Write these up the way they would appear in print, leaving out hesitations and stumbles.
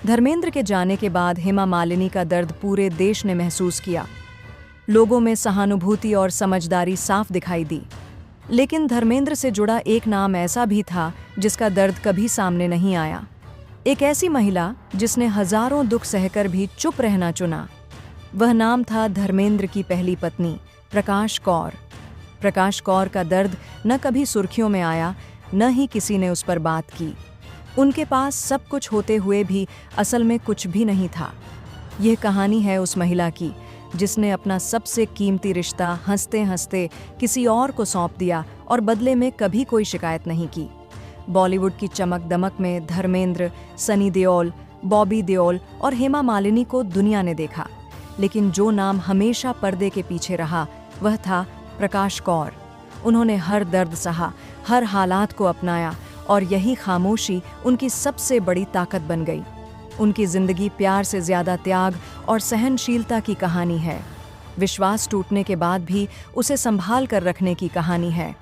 धर्मेंद्र के जाने के बाद हेमा मालिनी का दर्द पूरे देश ने महसूस किया। लोगों में सहानुभूति और समझदारी साफ दिखाई दी। लेकिन धर्मेंद्र से जुड़ा एक नाम ऐसा भी था जिसका दर्द कभी सामने नहीं आया। एक ऐसी महिला जिसने हजारों दुख सहकर भी चुप रहना चुना। वह नाम था धर्मेंद्र की पहली पत्नी प्रकाश कौर। प्रकाश कौर का दर्द न कभी सुर्खियों में आया, न ही किसी ने उस पर बात की। उनके पास सब कुछ होते हुए भी असल में कुछ भी नहीं था। यह कहानी है उस महिला की जिसने अपना सबसे कीमती रिश्ता हंसते हंसते किसी और को सौंप दिया और बदले में कभी कोई शिकायत नहीं की। बॉलीवुड की चमक दमक में धर्मेंद्र, सनी देओल, बॉबी देओल और हेमा मालिनी को दुनिया ने देखा, लेकिन जो नाम हमेशा पर्दे के पीछे रहा वह था प्रकाश कौर। उन्होंने हर दर्द सहा, हर हालात को अपनाया और यही खामोशी उनकी सबसे बड़ी ताकत बन गई। उनकी जिंदगी प्यार से ज्यादा त्याग और सहनशीलता की कहानी है। विश्वास टूटने के बाद भी उसे संभाल कर रखने की कहानी है।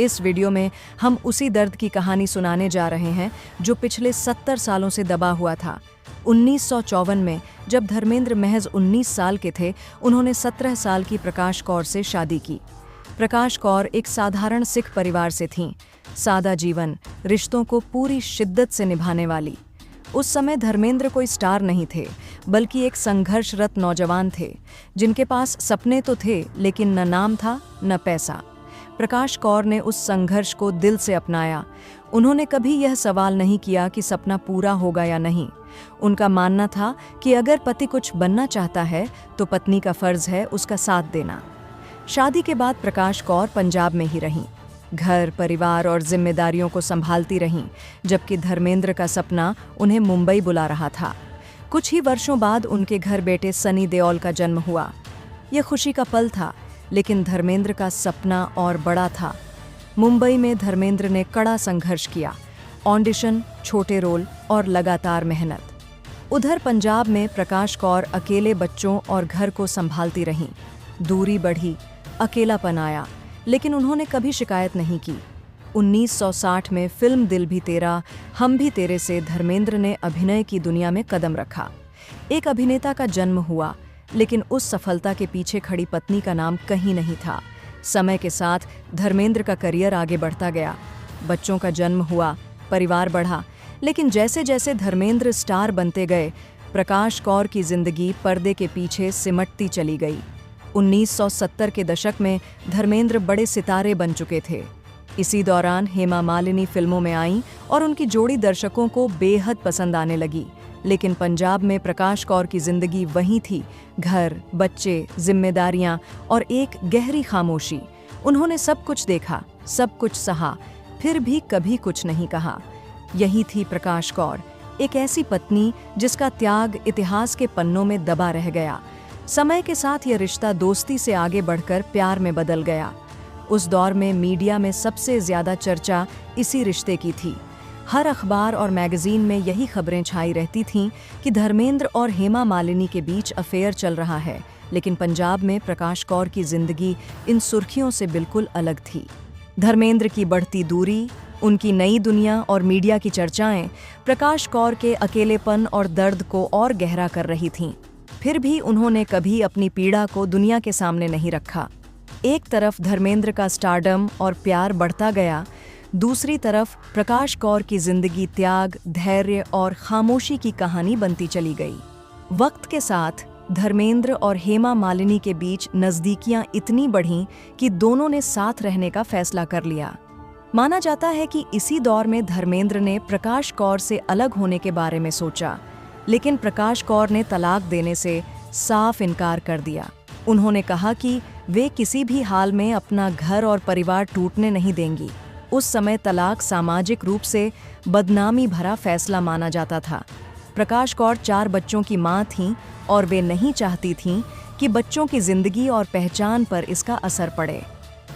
इस वीडियो में हम उसी दर्द की कहानी सुनाने जा रहे हैं जो पिछले 70 सालों से दबा हुआ था। 1954 में जब धर्मेंद्र महज 19 साल के थे, उन्होंने 17 साल की प्रकाश कौर से शादी की। प्रकाश कौर एक साधारण सिख परिवार से थीं, सादा जीवन, रिश्तों को पूरी शिद्दत से निभाने वाली। उस समय धर्मेंद्र कोई स्टार नहीं थे, बल्कि एक संघर्षरत नौजवान थे जिनके पास सपने तो थे लेकिन न नाम था न पैसा। प्रकाश कौर ने उस संघर्ष को दिल से अपनाया। उन्होंने कभी यह सवाल नहीं किया कि सपना पूरा होगा या नहीं। उनका मानना था कि अगर पति कुछ बनना चाहता है तो पत्नी का फर्ज है उसका साथ देना। शादी के बाद प्रकाश कौर पंजाब में ही रहीं, घर, परिवार और जिम्मेदारियों को संभालती रहीं, जबकि धर्मेंद्र का सपना उन्हें मुंबई बुला रहा था। कुछ ही वर्षों बाद उनके घर बेटे सनी देओल का जन्म हुआ। यह खुशी का पल था, लेकिन धर्मेंद्र का सपना और बड़ा था। मुंबई में धर्मेंद्र ने कड़ा संघर्ष किया, ऑडिशन, छोटे रोल और लगातार मेहनत। उधर पंजाब में प्रकाश कौर अकेले बच्चों और घर को संभालती रहीं। दूरी बढ़ी, अकेलापन आया, लेकिन उन्होंने कभी शिकायत नहीं की। 1960 में फिल्म दिल भी तेरा, हम भी तेरे से धर्मेंद्र ने अभिनय की दुनिया में कदम रखा। एक अभिनेता का जन्म हुआ, लेकिन उस सफलता के पीछे खड़ी पत्नी का नाम कहीं नहीं था। समय के साथ धर्मेंद्र का करियर आगे बढ़ता गया, बच्चों का जन्म हुआ, परिवार बढ़ा, लेकिन जैसे जैसे धर्मेंद्र स्टार बनते गए, प्रकाश कौर की जिंदगी पर्दे के पीछे सिमटती चली गई। 1970 के दशक में धर्मेंद्र बड़े सितारे बन चुके थे। इसी दौरान हेमा मालिनी फिल्मों में आईं और उनकी जोड़ी दर्शकों को बेहद पसंद आने लगी। लेकिन पंजाब में प्रकाश कौर की जिंदगी वही थी, घर, बच्चे, जिम्मेदारियां और एक गहरी खामोशी। उन्होंने सब कुछ देखा, सब कुछ सहा, फिर भी कभी कुछ नहीं कहा। यही थी प्रकाश कौर, एक ऐसी पत्नी जिसका त्याग इतिहास के पन्नों में दबा रह गया। समय के साथ यह रिश्ता दोस्ती से आगे बढ़कर प्यार में बदल गया। उस दौर में मीडिया में सबसे ज्यादा चर्चा इसी रिश्ते की थी। हर अखबार और मैगजीन में यही खबरें छाई रहती थीं कि धर्मेंद्र और हेमा मालिनी के बीच अफेयर चल रहा है। लेकिन पंजाब में प्रकाश कौर की जिंदगी इन सुर्खियों से बिल्कुल अलग थी। धर्मेंद्र की बढ़ती दूरी, उनकी नई दुनिया और मीडिया की चर्चाएं प्रकाश कौर के अकेलेपन और दर्द को और गहरा कर रही थीं। फिर भी उन्होंने कभी अपनी पीड़ा को दुनिया के सामने नहीं रखा। एक तरफ धर्मेंद्र का स्टारडम और प्यार बढ़ता गया, दूसरी तरफ प्रकाश कौर की जिंदगी त्याग, धैर्य और खामोशी की कहानी बनती चली गई। वक्त के साथ धर्मेंद्र और हेमा मालिनी के बीच नज़दीकियां इतनी बढ़ीं कि दोनों ने साथ रहने का फैसला कर लिया। माना जाता है कि इसी दौर में धर्मेंद्र ने प्रकाश कौर से अलग होने के बारे में सोचा, लेकिन प्रकाश कौर ने तलाक देने से साफ इनकार कर दिया। उन्होंने कहा कि वे किसी भी हाल में अपना घर और परिवार टूटने नहीं देंगी। उस समय तलाक सामाजिक रूप से बदनामी भरा फैसला माना जाता था। प्रकाश कौर 4 बच्चों की मां थीं और वे नहीं चाहती थीं कि बच्चों की जिंदगी और पहचान पर इसका असर पड़े।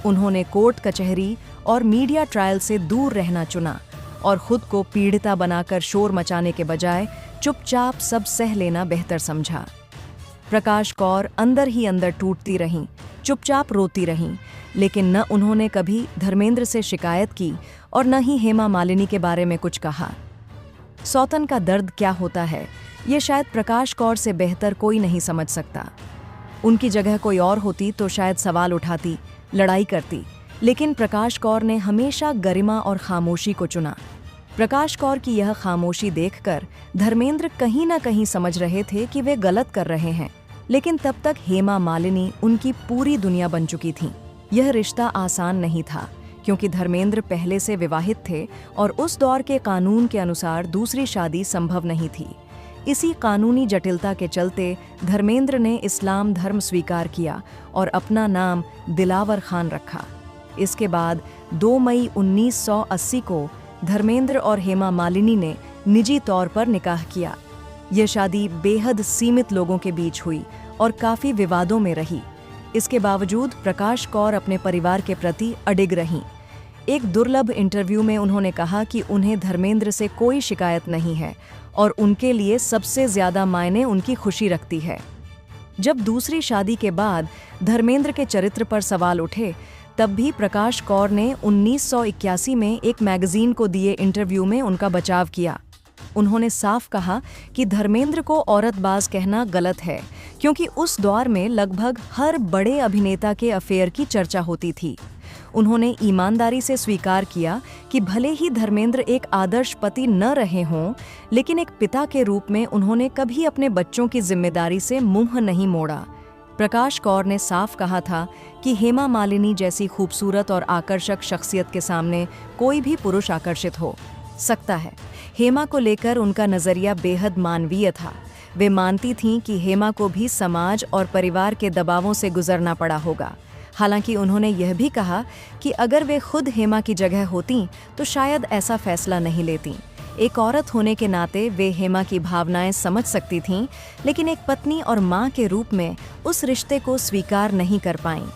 उन्होंने कोर्ट कचहरी और मीडिया ट्रायल से दूर रहना चुना और खुद को पीड़िता बनाकर शोर मचाने के बजाय चुपचाप सब सह लेना बेहतर समझा। प्रकाश कौर अंदर ही अंदर टूटती रहीं, चुपचाप रोती रहीं, लेकिन न उन्होंने कभी धर्मेंद्र से शिकायत की और न ही हेमा मालिनी के बारे में कुछ कहा। सौतन का दर्द क्या होता है, ये शायद प्रकाश कौर से बेहतर कोई नहीं समझ सकता। उनकी जगह कोई और होती तो शायद सवाल उठाती, लड़ाई करती, लेकिन प्रकाश कौर ने हमेशा गरिमा और खामोशी को चुना। प्रकाश कौर की यह खामोशी देखकर धर्मेंद्र कहीं ना कहीं समझ रहे थे कि वे गलत कर रहे हैं, लेकिन तब तक हेमा मालिनी उनकी पूरी दुनिया बन चुकी थीं। यह रिश्ता आसान नहीं था, क्योंकि धर्मेंद्र पहले से विवाहित थे और उस दौर के कानून के अनुसार दूसरी शादी संभव नहीं थी। इसी कानूनी जटिलता के चलते धर्मेंद्र ने इस्लाम धर्म स्वीकार किया और अपना नाम दिलावर खान रखा। इसके बाद 2 मई 1980 को धर्मेंद्र और हेमा मालिनी ने निजी तौर पर निकाह किया। यह शादी बेहद सीमित लोगों के बीच हुई और काफी विवादों में रही। इसके बावजूद प्रकाश कौर अपने परिवार के प्रति अडिग रहीं। एक दुर्लभ इंटरव्यू में उन्होंने कहा कि उन्हें धर्मेंद्र से कोई शिकायत नहीं है और उनके लिए सबसे ज्यादा मायने उनकी खुशी रखती है। जब दूसरी शादी के बाद धर्मेंद्र के चरित्र पर सवाल उठे, तब भी प्रकाश कौर ने 1981 में एक मैगजीन को दिए इंटरव्यू में उनका बचाव किया। उन्होंने साफ कहा कि धर्मेंद्र को औरतबाज कहना गलत है, क्योंकि उस दौर में लगभग हर बड़े अभिनेता के अफेयर की चर्चा होती थी। उन्होंने ईमानदारी से स्वीकार किया कि भले ही धर्मेंद्र एक आदर्श पति न रहे हों, लेकिन एक पिता के रूप में उन्होंने कभी अपने बच्चों की जिम्मेदारी से मुंह नहीं मोड़ा। प्रकाश कौर ने साफ कहा था कि हेमा मालिनी जैसी खूबसूरत और आकर्षक शख्सियत के सामने कोई भी पुरुष आकर्षित हो सकता है। हेमा को लेकर उनका नजरिया बेहद मानवीय था। वे मानती थीं कि हेमा को भी समाज और परिवार के दबावों से गुजरना पड़ा होगा। हालांकि उन्होंने यह भी कहा कि अगर वे खुद हेमा की जगह होतीं तो शायद ऐसा फैसला नहीं लेतीं। एक औरत होने के नाते वे हेमा की भावनाएं समझ सकती थीं, लेकिन एक पत्नी और मां के रूप में उस रिश्ते को स्वीकार नहीं कर पाईं।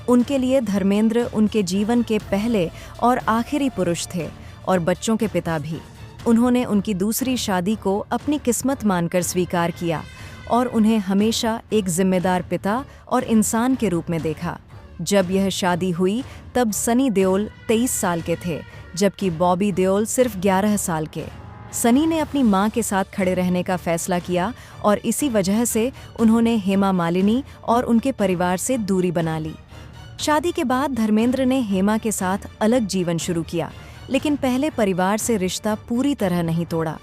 उनके लिए धर्मेंद्र उनके जीवन के पहले और आखिरी पुरुष थे और बच्चों के पिता भी। उन्होंने उनकी दूसरी शादी को अपनी किस्मत मानकर स्वीकार किया और उन्हें हमेशा एक जिम्मेदार पिता और इंसान के रूप में देखा। जब यह शादी हुई तब सनी देओल 23 साल के थे, जबकि बॉबी देओल सिर्फ 11 साल के। सनी ने अपनी मां के साथ खड़े रहने का फैसला किया और इसी वजह से उन्होंने हेमा मालिनी और उनके परिवार से दूरी बना ली। शादी के बाद धर्मेंद्र ने हेमा के साथ अलग जीवन शुरू किया, लेकिन पहले परिवार से रिश्ता पूरी तरह नहीं तोड़ा।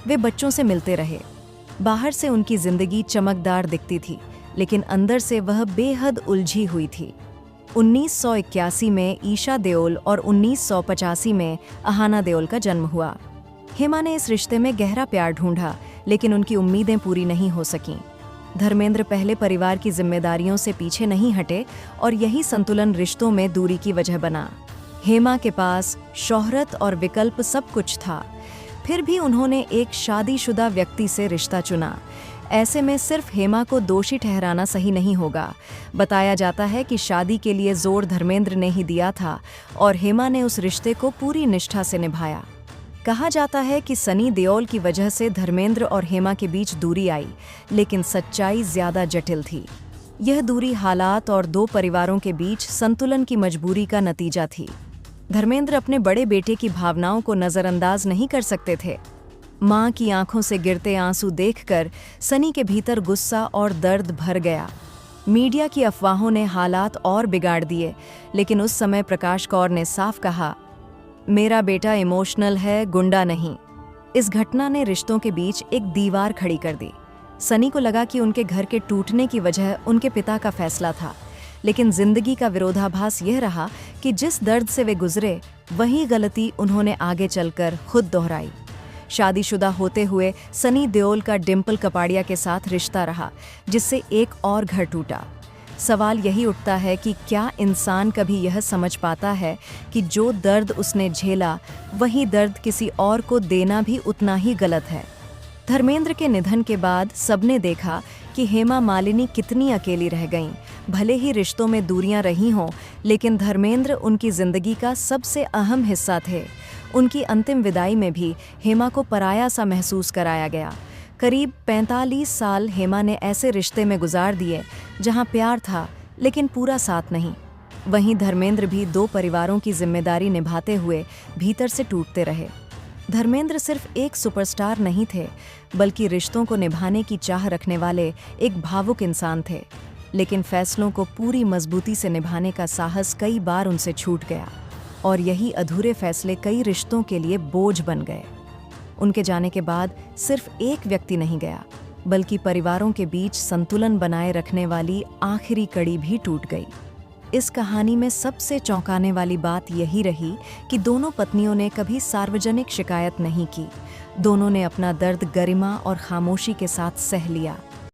वे बच्चों से मिलते रहे। बाहर से उनकी जिंदगी चमकदार दिखती थी, लेकिन अंदर से वह बेहद उलझी हुई थी। 1981 में ईशा देओल और 1985 में अहाना देओल का जन्म हुआ। हेमा ने इस रिश्ते में गहरा प्यार ढूंढा, लेकिन उनकी उम्मीदें पूरी नहीं हो सकीं। धर्मेंद्र पहले परिवार की जिम्मेदारियों से पीछे नहीं हटे और यही संतुलन रिश्तों में दूरी की वजह बना। हेमा के पास शोहरत और विकल्प सब कुछ था, फिर भी उन्होंने एक शादीशुदा व्यक्ति से रिश्ता चुना। ऐसे में सिर्फ हेमा को दोषी ठहराना सही नहीं होगा। बताया जाता है कि शादी के लिए जोर धर्मेंद्र ने ही दिया था और हेमा ने उस रिश्ते को पूरी निष्ठा से निभाया। कहा जाता है कि सनी देओल की वजह से धर्मेंद्र और हेमा के बीच दूरी आई, लेकिन सच्चाई ज्यादा जटिल थी। यह दूरी हालात और दो परिवारों के बीच संतुलन की मजबूरी का नतीजा थी। धर्मेंद्र अपने बड़े बेटे की भावनाओं को नजरअंदाज नहीं कर सकते थे। मां की आंखों से गिरते आंसू देखकर सनी के भीतर गुस्सा और दर्द भर गया। मीडिया की अफवाहों ने हालात और बिगाड़ दिए, लेकिन उस समय प्रकाश कौर ने साफ कहा, मेरा बेटा इमोशनल है, गुंडा नहीं। इस घटना ने रिश्तों के बीच एक दीवार खड़ी कर दी। सनी को लगा कि उनके घर के टूटने की वजह उनके पिता का फैसला था, लेकिन जिंदगी का विरोधाभास यह रहा कि जिस दर्द से वे गुजरे, वही गलती उन्होंने आगे चलकर खुद दोहराई। शादीशुदा होते हुए सनी देओल का डिम्पल कपाड़िया के साथ रिश्ता रहा, जिससे एक और घर टूटा। सवाल यही उठता है कि क्या इंसान कभी यह समझ पाता है कि जो दर्द उसने झेला, वही दर्द किसी और को देना भी उतना ही गलत है। धर्मेंद्र के निधन के बाद सबने देखा कि हेमा मालिनी कितनी अकेली रह गईं। भले ही रिश्तों में दूरियां रही हों, लेकिन धर्मेंद्र उनकी जिंदगी का सबसे अहम हिस्सा थे। उनकी अंतिम विदाई में भी हेमा को पराया सा महसूस कराया गया। करीब 45 साल हेमा ने ऐसे रिश्ते में गुजार दिए जहां प्यार था, लेकिन पूरा साथ नहीं। वहीं धर्मेंद्र भी दो परिवारों की जिम्मेदारी निभाते हुए भीतर से टूटते रहे। धर्मेंद्र सिर्फ एक सुपरस्टार नहीं थे, बल्कि रिश्तों को निभाने की चाह रखने वाले एक भावुक इंसान थे। लेकिन फैसलों को पूरी मजबूती से निभाने का साहस कई बार उनसे छूट गया, और यही अधूरे फैसले कई रिश्तों के लिए बोझ बन गए। उनके जाने के बाद सिर्फ एक व्यक्ति नहीं गया, बल्कि परिवारों के बीच संतुलन बनाए रखने वाली आखिरी कड़ी भी टूट गई। इस कहानी में सबसे चौंकाने वाली बात यही रही कि दोनों पत्नियों ने कभी सार्वजनिक शिकायत नहीं की। दोनों ने अपना दर्द गरिमा और खामोशी के साथ सह लिया।